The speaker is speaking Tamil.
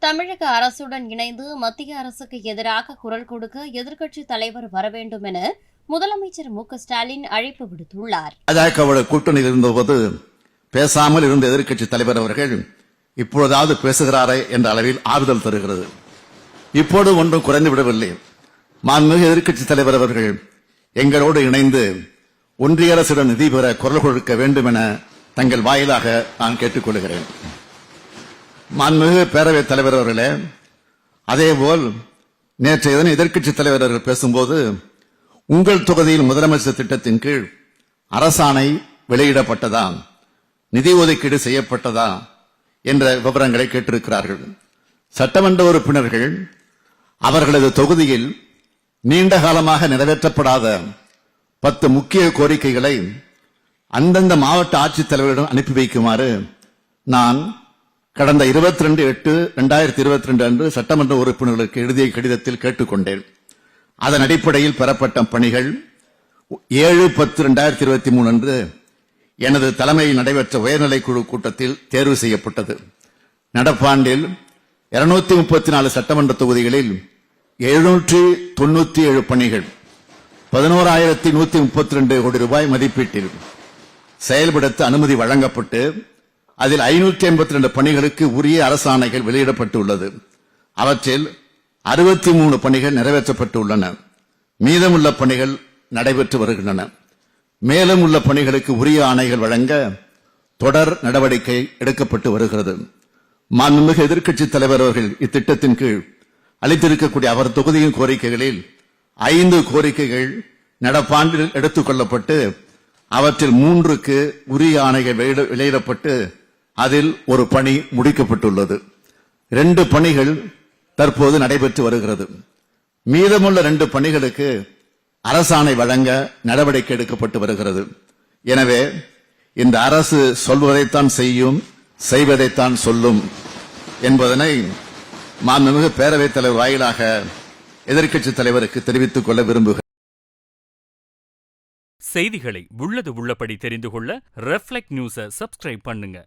தமிழக அரசுடன் இணைந்து மத்திய அரசுக்கு எதிராக குரல் கொடுக்க எதிர்க்கட்சித் தலைவர் வர வேண்டும் என முதலமைச்சர் மு.க.ஸ்டாலின் அழைப்பு விடுத்துள்ளார். பாஜக கூட்டணியில் இருந்தபோது பேசாமல் இருந்த எதிர்க்கட்சித் தலைவர் அவர்கள் இப்பொழுதாவது பேசுகிறாரே என்ற அளவில் ஆறுதல் தருகிறது. இப்போது ஒன்றும் குறைந்து விடவில்லை. மாண்புமிகு எதிர்க்கட்சித் தலைவர் அவர்கள் எங்களோடு இணைந்து ஒன்றிய அரசுடன் நிதி பெற குரல் கொடுக்க வேண்டும் என தங்கள் வாயிலாக நான் கேட்டுக் கொள்கிறேன். மாண்புமிகு பேரவைத் தலைவர் அவர்களே, அதேபோல் நேற்றைய தினம் எதிர்க்கட்சித் தலைவர் அவர்கள் பேசும்போது உங்கள் தொகுதியில் முதலமைச்சர் திட்டத்தின் கீழ் அரசாணை வெளியிடப்பட்டதா, நிதி ஒதுக்கீடு செய்யப்பட்டதா என்ற விவரங்களை கேட்டிருக்கிறார்கள். சட்டமன்ற உறுப்பினர்கள் அவர்களது தொகுதியில் நீண்ட காலமாக நிறைவேற்றப்படாத 10 முக்கிய கோரிக்கைகளை அந்தந்த மாவட்ட ஆட்சித்தலைவரிடம் அனுப்பி வைக்குமாறு நான் கடந்த 22/8/2022 அன்று சட்டமன்ற உறுப்பினர்களுக்கு எழுதிய கடிதத்தில் கேட்டுக்கொண்டேன். அதன் அடிப்படையில் பெறப்பட்ட பணிகள் 7/10/2023 அன்று எனது தலைமையில் நடைபெற்ற உயர்நிலைக்குழு கூட்டத்தில் தேர்வு செய்யப்பட்டது. நடப்பாண்டில் 234 சட்டமன்ற தொகுதிகளில் 797 பணிகள் 11,132 கோடி ரூபாய் மதிப்பீட்டில் செயல்படுத்த அனுமதி வழங்கப்பட்டு அதில் 582 பணிகளுக்கு உரிய அரசாணைகள் வெளியிடப்பட்டுள்ளது. அவற்றில் 63 பணிகள் நிறைவேற்றப்பட்டுள்ளன. மீதமுள்ள பணிகள் நடைபெற்று வருகின்றன. மேலும் உள்ள பணிகளுக்கு உரிய ஆணைகள் வழங்க தொடர் நடவடிக்கை எடுக்கப்பட்டு வருகிறது. மாண்புமிகு எதிர்க்கட்சித் தலைவர் அவர்கள் இத்திட்டத்தின் கீழ் அளித்திருக்கக்கூடிய அவர் தொகுதியின் கோரிக்கைகளில் 5 கோரிக்கைகள் நடப்பாண்டில் எடுத்துக் கொள்ளப்பட்டு அவற்றில் 3க்கு உரிய ஆணைகள் வெளியிடப்பட்டு அதில் ஒரு பணி முடிக்கப்பட்டுள்ளது. 2 பணிகள் தற்போது நடைபெற்று வருகிறது. மீதமுள்ள 2 பணிகளுக்கு அரசாணை வழங்க நடவடிக்கை எடுக்கப்பட்டு வருகிறது. எனவே இந்த அரசு சொல்வதைத்தான் செய்யும், செய்வதைத்தான் சொல்லும் என்பதனை மாண்புமிகு பேரவைத் தலைவர் வாயிலாக எதிர்க்கட்சித் தலைவருக்கு தெரிவித்துக் கொள்ள விரும்புகிறேன். செய்திகளை உள்ளது உள்ளபடி தெரிந்து கொள்ள ரெஃப்ளெக்ட் நியூஸை சப்ஸ்கிரைப் பண்ணுங்க.